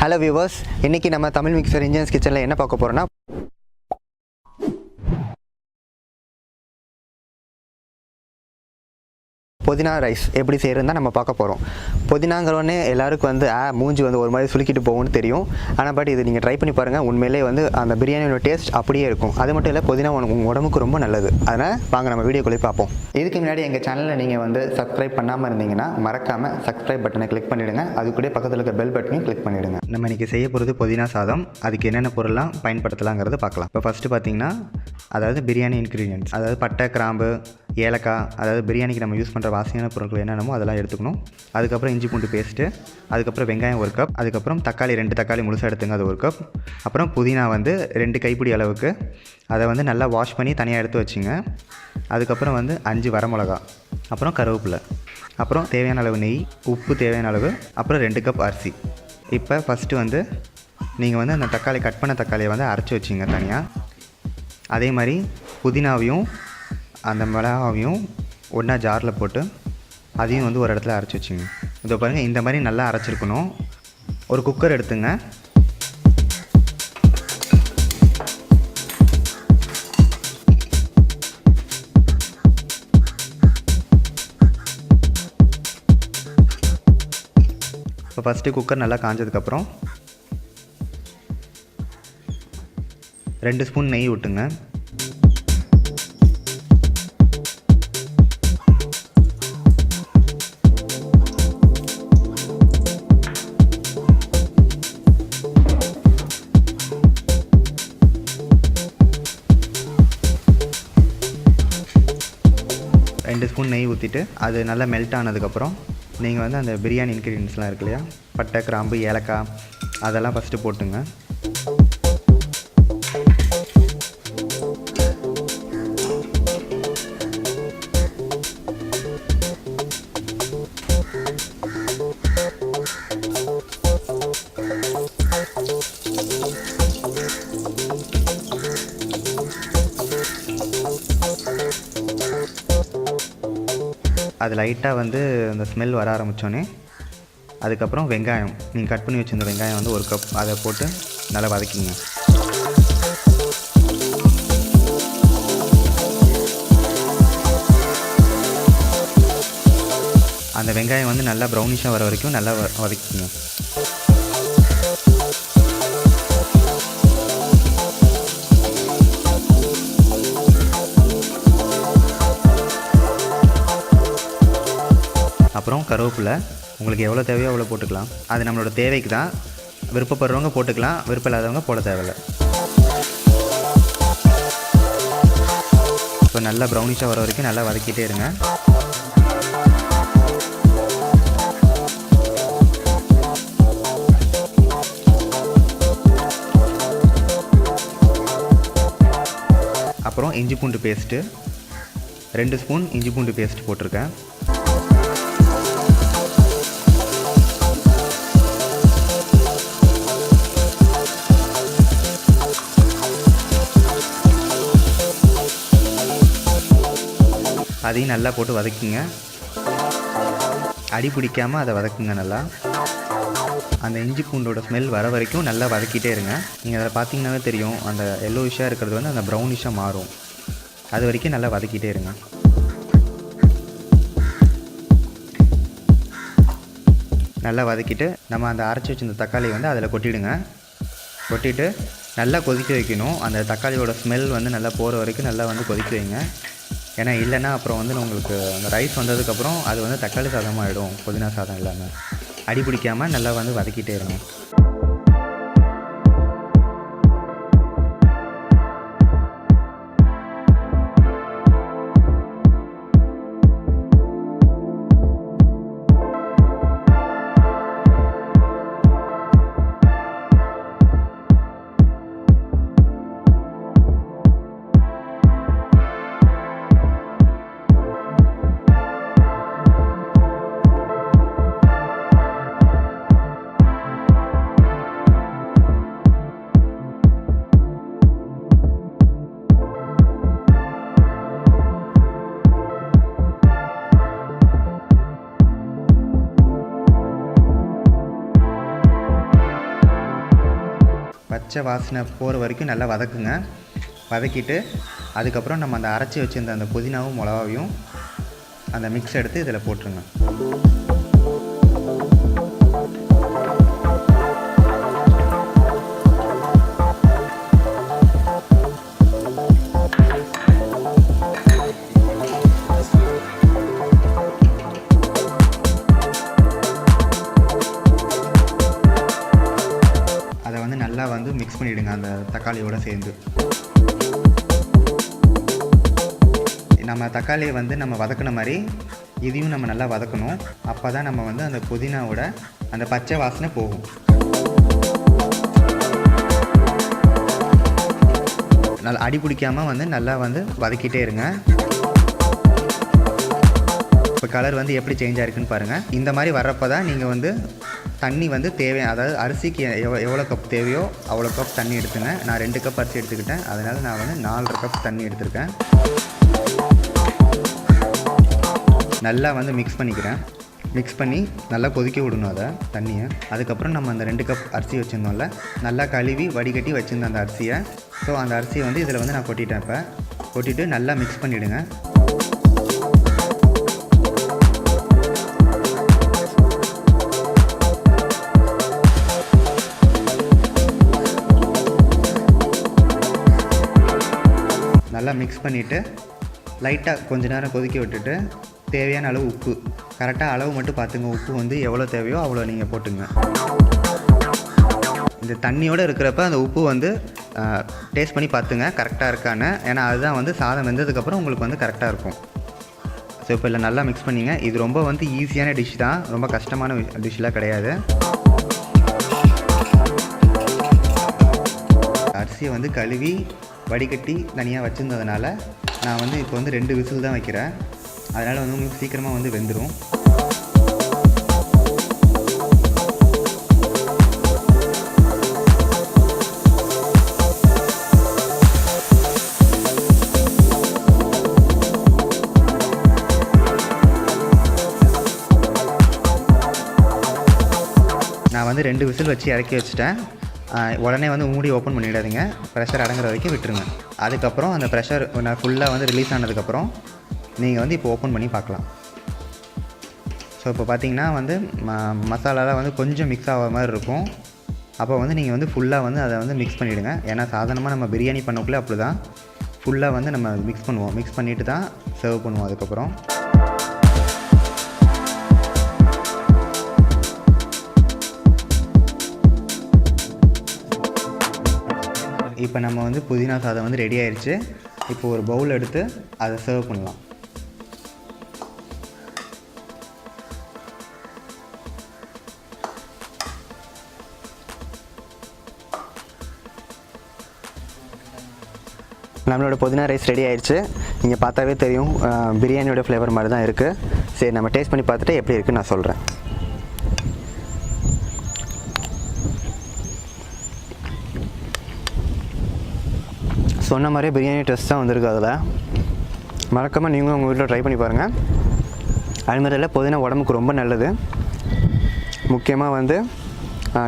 Hello viewers, இன்றைக்கி நம்ம Tamil mixer Indians கிச்சனில் என்ன பார்க்க போகிறோன்னா புதினா ரைஸ் எப்படி செய்கிறதுன்னு தான் நம்ம பார்க்க போகிறோம். புதினாங்கிறோடனே எல்லாருக்கும் மூஞ்சி ஒரு மாதிரி சுலுக்கிட்டு போகும்னு தெரியும். ஆனால் பட் இது நீங்கள் ட்ரை பண்ணி பாருங்கள், உண்மையிலே அந்த பிரியாணியோட டேஸ்ட் அப்படியே இருக்கும். அது மட்டும் இல்லை, புதினா உங்கள் உடம்புக்கு ரொம்ப நல்லது. அதனால் வாங்க நம்ம வீடியோக்குள்ளே பார்ப்போம். இதுக்கு முன்னாடி எங்கள் சேனலில் நீங்கள் சப்ஸ்கிரைப் பண்ணாமல் இருந்தீங்கன்னா மறக்காமல் சப்ஸ்கிரைப் பட்டனை கிளிக் பண்ணிவிடுங்க. அது கூட பக்கத்தில் இருக்க பெல் பட்டனையும் கிளிக் பண்ணிவிடுங்க. நம்ம இன்றைக்கி செய்ய போகிறது புதினா சாதம். அதுக்கு என்னென்ன பொருள்லாம் பயன்படுத்தலாங்கிறது பார்க்கலாம். இப்போ ஃபஸ்ட்டு பார்த்தீங்கன்னா, அதாவது பிரியாணி இன்க்ரீடியன்ட்ஸ், அதாவது பட்டை, கிராம்பு, ஏலக்காய், அதாவது பிரியாணிக்கு நம்ம யூஸ் பண்ணுற வாசியான பொருட்கள் என்னென்னமோ அதெல்லாம் எடுத்துக்கணும். அதுக்கப்புறம் இஞ்சி பூண்டு பேஸ்ட்டு, அதுக்கப்புறம் வெங்காயம் 1 கப், அதுக்கப்புறம் தக்காளி 2 தக்காளி முழுசாக எடுத்துங்க, அது 1 கப். அப்புறம் புதினா 2 கைப்பிடி அளவுக்கு, அதை நல்லா வாஷ் பண்ணி தனியாக எடுத்து வச்சுங்க. அதுக்கப்புறம் 5 வரமிளகா, அப்புறம் கருவேப்பிலை, அப்புறம் தேவையான அளவு நெய், உப்பு தேவையான அளவு, அப்புறம் 2 கப் அரிசி. இப்போ ஃபஸ்ட்டு நீங்கள் அந்த தக்காளி கட் பண்ண தக்காளியை அரைச்சி வச்சுங்க தனியாக. அதே மாதிரி புதினாவையும் அந்த மிளகாவையும் ஒன்றா ஜாரில் போட்டு அதையும் ஒரு இடத்துல அரைச்சி வச்சுங்க. இதோ பாருங்கள், இந்த மாதிரி நல்லா அரைச்சிருக்கணும். ஒரு குக்கர் எடுத்துங்க. இப்போ ஃபஸ்ட்டு குக்கர் நல்லா காஞ்சதுக்கப்புறம் 2 ஸ்பூன் நெய் விட்டுங்க. நெய் ஊற்றிட்டு அது நல்லா மெல்ட் ஆனதுக்கப்புறம் நீங்கள் அந்த பிரியாணி இன்க்ரீடியன்ட்ஸ்லாம் இருக்கு இல்லையா, பட்டை, கிராம்பு, ஏலக்காய், அதெல்லாம் ஃபஸ்ட்டு போட்டுங்க. அது லைட்டாக அந்த ஸ்மெல் வர ஆரம்பித்தோன்னே அதுக்கப்புறம் வெங்காயம், நீங்கள் கட் பண்ணி வச்சுருந்த வெங்காயம் 1 கப், அதை போட்டு நல்லா வதக்கிங்க. அந்த வெங்காயம் நல்லா ப்ரௌனிஷாக வர வரைக்கும் நல்லா வதக்கிங்க. அப்புறம் கருவேப்பிலை உங்களுக்கு எவ்வளோ தேவையோ அவ்வளோ போட்டுக்கலாம். அது நம்மளோட தேவைக்கு தான். விருப்பப்படுறவங்க போட்டுக்கலாம், விருப்பம் இல்லாதவங்க போட தேவையில்லை. இப்போ நல்லா ப்ரௌனிஷாக வர வரைக்கும் நல்லா வதக்கிட்டே இருங்க. அப்புறம் இஞ்சி பூண்டு பேஸ்ட்டு 2 ஸ்பூன் இஞ்சி பூண்டு பேஸ்ட் போட்டிருக்கேன். அதையும் நல்லா போட்டு வதக்குங்க. அடி பிடிக்காமல் அதை வதக்குங்க நல்லா. அந்த இஞ்சி பூண்டோட ஸ்மெல் வர வரைக்கும் நல்லா வதக்கிட்டே இருங்க. நீங்கள் அதை பார்த்தீங்கன்னாவே தெரியும், அந்த எல்லோயிஷாக இருக்கிறது அந்த ப்ரௌனிஷாக மாறும். அது வரைக்கும் நல்லா வதக்கிட்டே இருங்க. நல்லா வதக்கிட்டு நம்ம அந்த அரைச்சி வச்சிருந்த தக்காளி அதில் கொட்டிடுங்க. கொட்டிட்டு நல்லா கொதிக்க வைக்கணும். அந்த தக்காளியோட ஸ்மெல் நல்லா போகிற வரைக்கும் நல்லா கொதிக்க வைங்க. ஏன்னா இல்லைன்னா அப்புறம் உங்களுக்கு அந்த ரைஸ் வந்ததுக்கப்புறம் அது தக்காளி சாதமாக ஆகிடும், புதினா சாதம் இல்லாமல். அடி பிடிக்காமல் நல்லா வதக்கிட்டே இருங்க. பச்சை வாசனை போகிற வரைக்கும் நல்லா வதக்குங்க. வதக்கிட்டு அதுக்கப்புறம் நம்ம அந்த அரைச்சி வச்சுருந்த அந்த புதினாவும் மிளகாவையும் அந்த மிக்ஸ் எடுத்து இதில் போட்டுருங்க. அதை வந்து நல்லா வந்து மிக்ஸ் பண்ணிவிடுங்க அந்த தக்காளியோடு சேர்ந்து. நம்ம தக்காளியை வந்து நம்ம வதக்கின மாதிரி இதையும் நம்ம நல்லா வதக்கணும். அப்போ தான் நம்ம வந்து அந்த புதினாவோட அந்த பச்சை வாசனை போகும். நல்லா அடி பிடிக்காமல் வந்து நல்லா வந்து வதக்கிட்டே இருங்க. இப்போ கலர் வந்து எப்படி சேஞ்ச் ஆகிருக்குன்னு பாருங்கள். இந்த மாதிரி வர்றப்போ தான் நீங்கள் வந்து தண்ணி வந்து அதாவது அரிசிக்கு எவ்வளோ கப் தேவையோ அவ்வளோ கப் தண்ணி எடுத்துங்க. நான் 2 கப் அரிசி எடுத்துக்கிட்டேன், அதனால் நான் வந்து 4.5 கப் தண்ணி எடுத்துருக்கேன். நல்லா வந்து மிக்ஸ் பண்ணிக்கிறேன். மிக்ஸ் பண்ணி நல்லா கொதிக்க விடணும் அதை தண்ணியை. அதுக்கப்புறம் நம்ம அந்த 2 கப் அரிசி வச்சுருந்தோம்ல, நல்லா கழுவி வடிகட்டி வச்சுருந்த அந்த அரிசியை, ஸோ அந்த அரிசியை வந்து இதில் வந்து நான் கொட்டிட்டேன். இப்போ கொட்டிட்டு நல்லா மிக்ஸ் பண்ணிவிடுங்க. நல்லா மிக்ஸ் பண்ணிவிட்டு லைட்டாக கொஞ்ச நேரம் கொதிக்க விட்டுட்டு தேவையான அளவு உப்பு, கரெக்டாக அளவு மட்டும் பார்த்துங்க. உப்பு வந்து எவ்வளோ தேவையோ அவ்வளோ நீங்கள் போட்டுங்க. இந்த தண்ணியோடு இருக்கிறப்ப அந்த உப்பு வந்து டேஸ்ட் பண்ணி பார்த்துங்க கரெக்டாக இருக்கான்னு. ஏன்னா அதுதான் வந்து சாதம் வெந்ததுக்கப்புறம் உங்களுக்கு வந்து கரெக்டாக இருக்கும். ஸோ இப்போ இல்லை நல்லா மிக்ஸ் பண்ணிங்க. இது ரொம்ப வந்து ஈஸியான டிஷ் தான், ரொம்ப கஷ்டமான டிஷ்லாம் கிடையாது. அரிசியை வந்து கழுவி வடிகட்டி தனியாக வச்சுருந்ததுனால நான் வந்து இப்போ வந்து 2 விசில் தான் வைக்கிறேன். அதனால் வந்து உங்களுக்கு சீக்கிரமாக வந்து வெந்துடும். நான் வந்து 2 விசில் வச்சு இறக்கி வச்சுட்டேன். உடனே வந்து மூடி ஓப்பன் பண்ணிடாதீங்க, ப்ரெஷர் அடங்குற வரைக்கும் விட்டுருங்க. அதுக்கப்புறம் அந்த ப்ரெஷர் நான் ஃபுல்லாக வந்து ரிலீஸ் ஆனதுக்கப்புறம் நீங்கள் வந்து இப்போ ஓப்பன் பண்ணி பார்க்கலாம். ஸோ இப்போ பார்த்தீங்கன்னா வந்து மசாலாலாம் வந்து கொஞ்சம் மிக்ஸ் ஆகிற மாதிரி இருக்கும். அப்போ வந்து நீங்கள் வந்து ஃபுல்லாக வந்து அதை வந்து மிக்ஸ் பண்ணிவிடுங்க. ஏன்னா சாதாரணமாக நம்ம பிரியாணி பண்ணக்குள்ளே அப்படி தான் ஃபுல்லாக வந்து நம்ம மிக்ஸ் பண்ணுவோம். மிக்ஸ் பண்ணிவிட்டு தான் சர்வ் பண்ணுவோம். அதுக்கப்புறம் இப்போ நம்ம வந்து புதினா சாதம் வந்து ரெடி ஆயிடுச்சு. இப்போ ஒரு பவுல் எடுத்து அதை சர்வ் பண்ணலாம். நம்மளோட புதினா ரைஸ் ரெடி ஆயிடுச்சு. நீங்கள் பார்த்தாவே தெரியும் பிரியாணியோட ஃப்ளேவர் மாதிரி தான் இருக்குது. சரி, நம்ம டேஸ்ட் பண்ணி பார்த்துட்டு எப்படி இருக்குன்னு நான் சொல்கிறேன். சொன்ன மாதிரியே பிரியாணி டேஸ்ட் தான் வந்திருக்கு. அதில் மறக்காமல் நீங்களும் உங்கள் வீட்டில் ட்ரை பண்ணி பாருங்கள். அது மாதிரி இல்லை, புதினா உடம்புக்கு ரொம்ப நல்லது. முக்கியமாக வந்து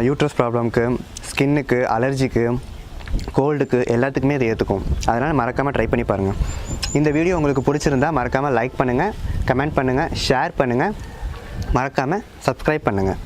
யூட்ரஸ் ப்ராப்ளம்க்கு, ஸ்கின்னுக்கு, அலர்ஜிக்கு, கோல்டுக்கு எல்லாத்துக்குமே இது ஏற்றுக்கும். அதனால் மறக்காமல் ட்ரை பண்ணி பாருங்கள். இந்த வீடியோ உங்களுக்கு பிடிச்சிருந்தால் மறக்காமல் லைக் பண்ணுங்கள், கமெண்ட் பண்ணுங்கள், ஷேர் பண்ணுங்கள், மறக்காமல் சப்ஸ்கிரைப் பண்ணுங்கள்.